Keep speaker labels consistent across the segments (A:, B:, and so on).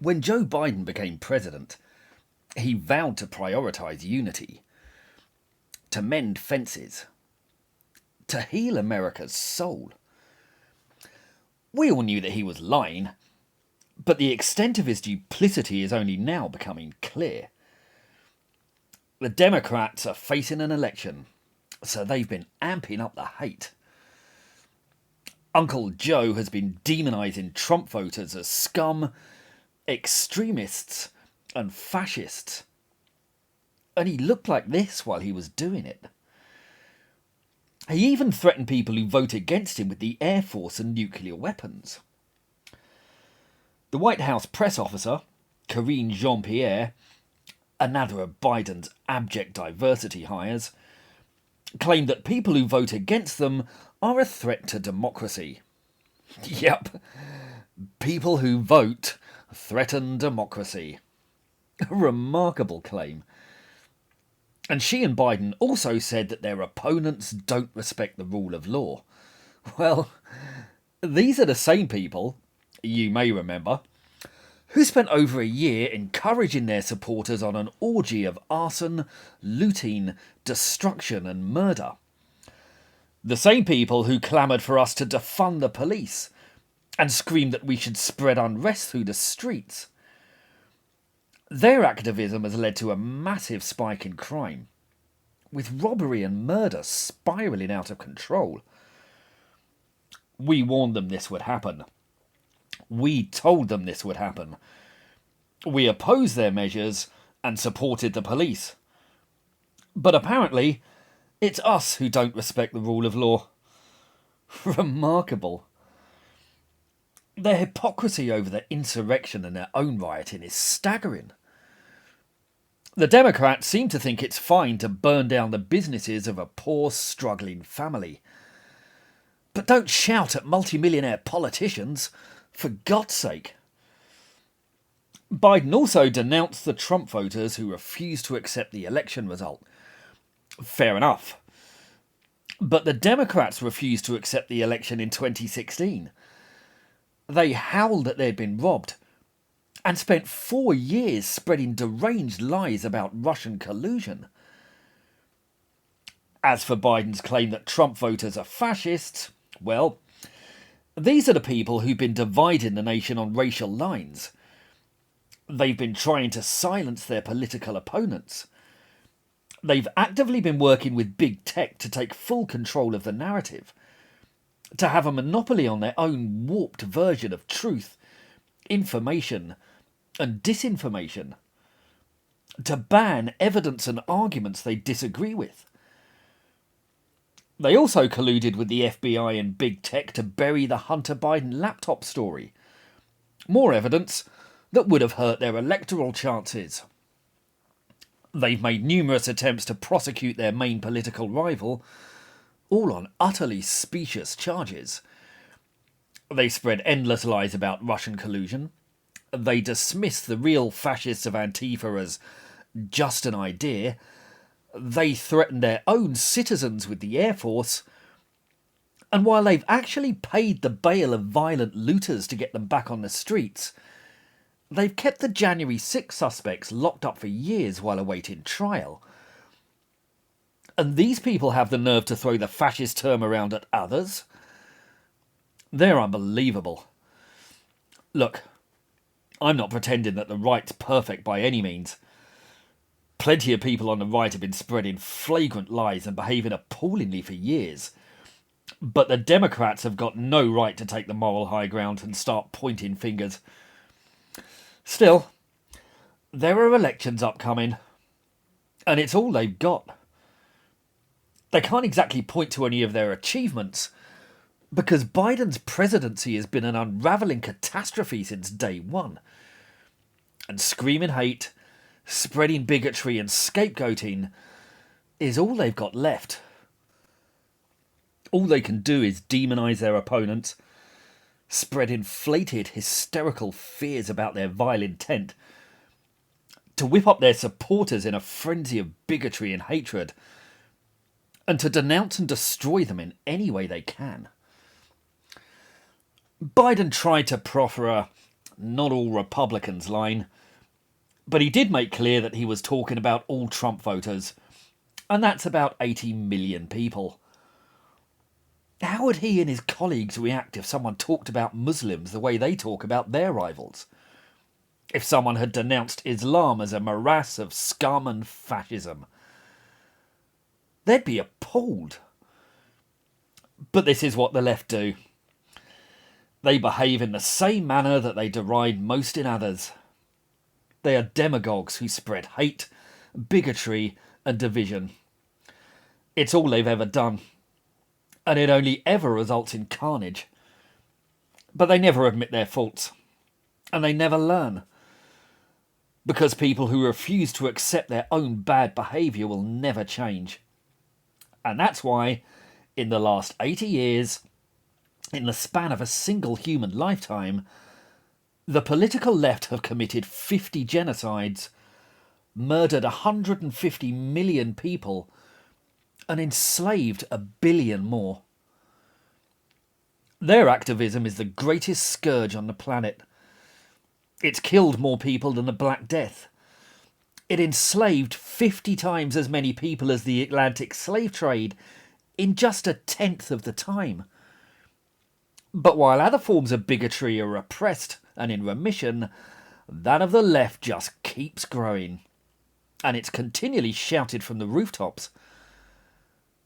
A: When Joe Biden became president, he vowed to prioritise unity, to mend fences, to heal America's soul. We all knew that he was lying, but the extent of his duplicity is only now becoming clear. The Democrats are facing an election, so they've been amping up the hate. Uncle Joe has been demonising Trump voters as scum, extremists, and fascists. And he looked like this while he was doing it. He even threatened people who vote against him with the Air Force and nuclear weapons. The White House press officer, Karine Jean-Pierre, another of Biden's abject diversity hires, claimed that people who vote against them are a threat to democracy. Yep, people who vote threaten democracy. A remarkable claim. And she and Biden also said that their opponents don't respect the rule of law. Well, these are the same people, you may remember, who spent over a year encouraging their supporters on an orgy of arson, looting, destruction and murder. The same people who clamoured for us to defund the police and screamed that we should spread unrest through the streets. Their activism has led to a massive spike in crime, with robbery and murder spiralling out of control. We warned them this would happen. We told them this would happen. We opposed their measures and supported the police. But apparently, it's us who don't respect the rule of law. Remarkable. Their hypocrisy over the insurrection and their own rioting is staggering. The Democrats seem to think it's fine to burn down the businesses of a poor, struggling family. But don't shout at multimillionaire politicians, for God's sake. Biden also denounced the Trump voters who refused to accept the election result. Fair enough. But the Democrats refused to accept the election in 2016. They howled that they'd been robbed and spent 4 years spreading deranged lies about Russian collusion. As for Biden's claim that Trump voters are fascists, well, these are the people who've been dividing the nation on racial lines. They've been trying to silence their political opponents. They've actively been working with big tech to take full control of the narrative, to have a monopoly on their own warped version of truth, information, and disinformation, to ban evidence and arguments they disagree with. They also colluded with the FBI and big tech to bury the Hunter Biden laptop story. More evidence that would have hurt their electoral chances. They've made numerous attempts to prosecute their main political rival, all on utterly specious charges. They spread endless lies about Russian collusion. They dismissed the real fascists of Antifa as just an idea. They threatened their own citizens with the Air Force. And while they've actually paid the bail of violent looters to get them back on the streets, they've kept the January 6 suspects locked up for years while awaiting trial. And these people have the nerve to throw the fascist term around at others? They're unbelievable. Look, I'm not pretending that the right's perfect by any means. Plenty of people on the right have been spreading flagrant lies and behaving appallingly for years. But the Democrats have got no right to take the moral high ground and start pointing fingers. Still, there are elections upcoming, and it's all they've got. They can't exactly point to any of their achievements, because Biden's presidency has been an unravelling catastrophe since day one. And screaming hate, spreading bigotry and scapegoating is all they've got left. All they can do is demonise their opponents, spread inflated, hysterical fears about their vile intent, to whip up their supporters in a frenzy of bigotry and hatred, and to denounce and destroy them in any way they can. Biden tried to proffer a not all Republicans' line, but he did make clear that he was talking about all Trump voters, and that's about 80 million people. How would he and his colleagues react if someone talked about Muslims the way they talk about their rivals? If someone had denounced Islam as a morass of scum and fascism? They'd be appalled. But this is what the left do. They behave in the same manner that they deride most in others. They are demagogues who spread hate, bigotry, and division. It's all they've ever done, and it only ever results in carnage. But they never admit their faults, and they never learn, because people who refuse to accept their own bad behaviour will never change. And that's why, in the last 80 years, in the span of a single human lifetime, the political left have committed 50 genocides, murdered 150 million people, and enslaved 1 billion more. Their activism is the greatest scourge on the planet. It's killed more people than the Black Death. It enslaved 50 times as many people as the Atlantic slave trade in just 1/10 of the time. But while other forms of bigotry are repressed and in remission, that of the left just keeps growing. And it's continually shouted from the rooftops.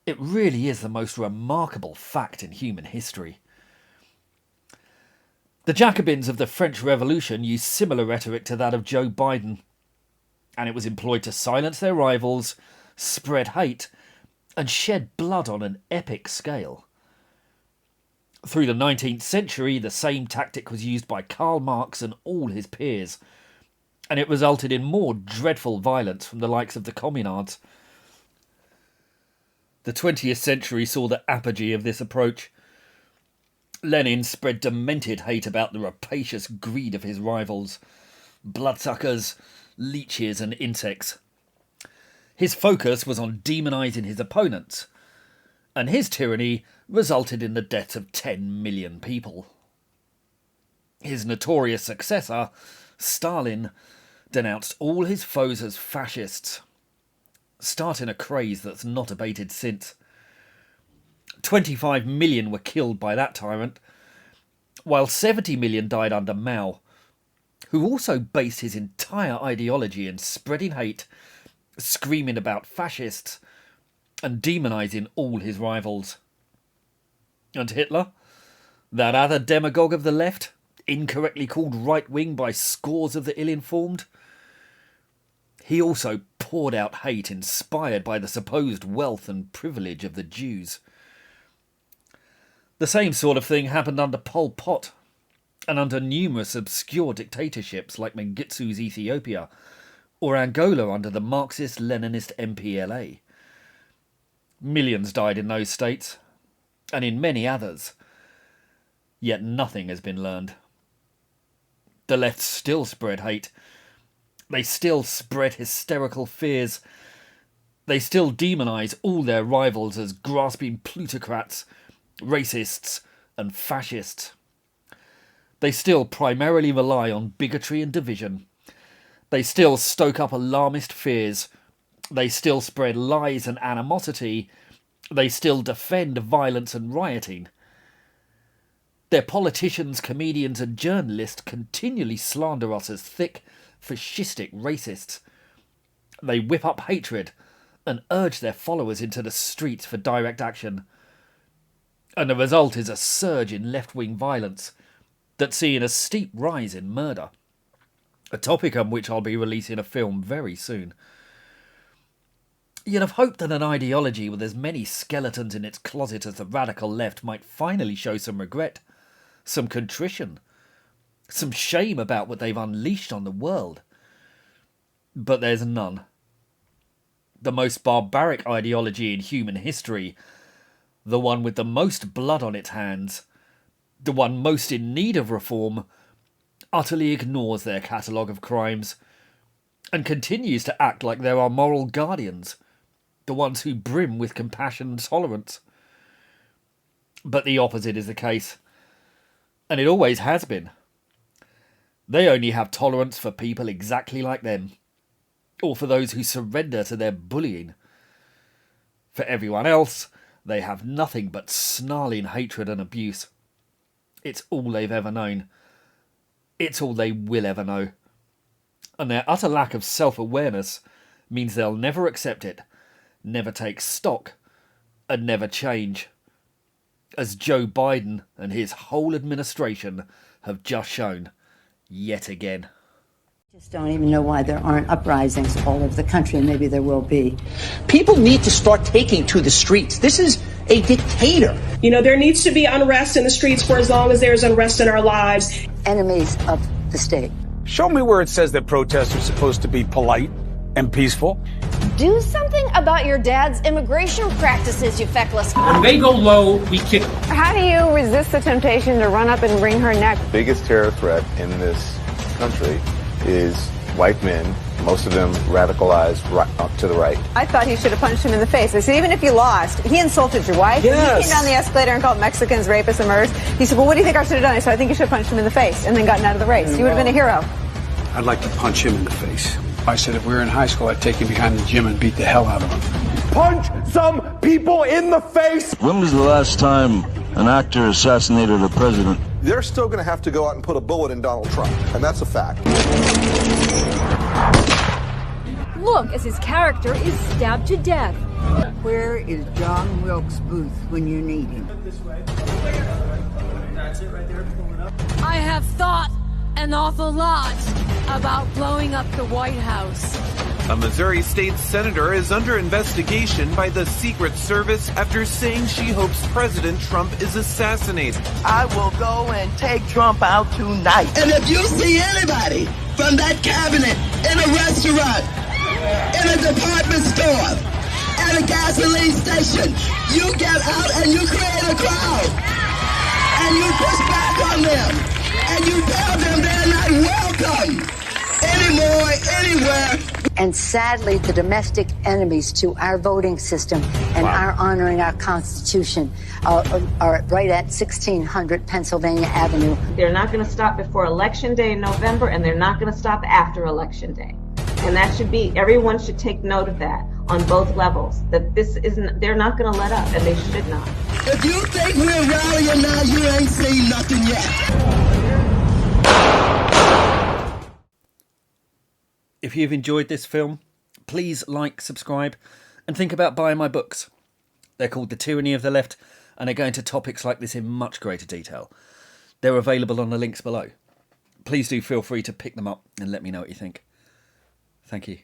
A: It really is the most remarkable fact in human history. The Jacobins of the French Revolution used similar rhetoric to that of Joe Biden, and it was employed to silence their rivals, spread hate, and shed blood on an epic scale. Through the 19th century, the same tactic was used by Karl Marx and all his peers, and it resulted in more dreadful violence from the likes of the communards. The 20th century saw the apogee of this approach. Lenin spread demented hate about the rapacious greed of his rivals, bloodsuckers, leeches and insects. His focus was on demonising his opponents, and his tyranny resulted in the deaths of 10 million people. His notorious successor, Stalin, denounced all his foes as fascists, starting a craze that's not abated since. 25 million were killed by that tyrant, while 70 million died under Mao, who also based his entire ideology in spreading hate, screaming about fascists, and demonising all his rivals. And Hitler, that other demagogue of the left, incorrectly called right-wing by scores of the ill-informed, he also poured out hate inspired by the supposed wealth and privilege of the Jews. The same sort of thing happened under Pol Pot and under numerous obscure dictatorships like Mengitsu's Ethiopia or Angola under the Marxist-Leninist MPLA. Millions died in those states, and in many others. Yet nothing has been learned. The left still spread hate. They still spread hysterical fears. They still demonise all their rivals as grasping plutocrats, racists and fascists. They still primarily rely on bigotry and division. They still stoke up alarmist fears. They still spread lies and animosity. They still defend violence and rioting. Their politicians, comedians and journalists continually slander us as thick, fascistic racists. They whip up hatred and urge their followers into the streets for direct action. And the result is a surge in left-wing violence that's seeing a steep rise in murder, a topic on which I'll be releasing a film very soon. You'd have hoped that an ideology with as many skeletons in its closet as the radical left might finally show some regret, some contrition, some shame about what they've unleashed on the world. But there's none. The most barbaric ideology in human history, the one with the most blood on its hands, the one most in need of reform, utterly ignores their catalogue of crimes and continues to act like there are moral guardians, the ones who brim with compassion and tolerance. But the opposite is the case, and it always has been. They only have tolerance for people exactly like them, or for those who surrender to their bullying. For everyone else, they have nothing but snarling hatred and abuse. It's all they've ever known. It's all they will ever know. And their utter lack of self-awareness means they'll never accept it, never take stock, and never change. As Joe Biden and his whole administration have just shown, yet again.
B: Just don't even know why there aren't uprisings all over the country, and maybe there will be.
C: People need to start taking to the streets. This is a dictator.
D: You know, there needs to be unrest in the streets for as long as there's unrest in our lives.
B: Enemies of the state.
E: Show me where it says that protests are supposed to be polite and peaceful.
F: Do something about your dad's immigration practices, you feckless.
G: When they go low, we kick.
H: How do you resist the temptation to run up and wring her neck?
I: The biggest terror threat in this country is white men, most of them radicalized up to the right.
H: I thought he should have punched him in the face. I said, even if you lost, he insulted your wife.
E: Yes.
H: He came down the escalator and called Mexicans rapists and murderers. He said, well, what do you think I should have done? I said, I think you should have punched him in the face and then gotten out of the race. You would have been a hero.
E: I'd like to punch him in the face. I said if we were in high school, I'd take him behind the gym and beat the hell out of him.
J: Punch some people in the face!
K: When was the last time an actor assassinated a president?
L: They're still going to have to go out and put a bullet in Donald Trump, and that's a fact.
M: Look as his character is stabbed to death.
B: Where is John Wilkes Booth when you need him?
M: I have thought an awful lot about blowing up the White House.
N: A Missouri state senator is under investigation by the Secret Service after saying she hopes President Trump is assassinated.
C: I will go and take Trump out tonight.
O: And if you see anybody from that cabinet in a restaurant, in a department store, at a gasoline station, you get out and you create a crowd. And you push back on them. And you tell them they're not welcome anymore, anywhere.
B: And sadly, the domestic enemies to our voting system and our honoring our Constitution are right at 1600 Pennsylvania Avenue.
P: They're not going to stop before Election Day in November, and they're not going to stop after Election Day. And that should be, everyone should take note of that on both levels, that this isn't, they're not going to let up, and they should not.
O: If you think we're rallying now, you ain't seen nothing yet.
A: If you've enjoyed this film, please like, subscribe, and think about buying my books. They're called The Tyranny of the Left, and they go into topics like this in much greater detail. They're available on the links below. Please do feel free to pick them up and let me know what you think. Thank you.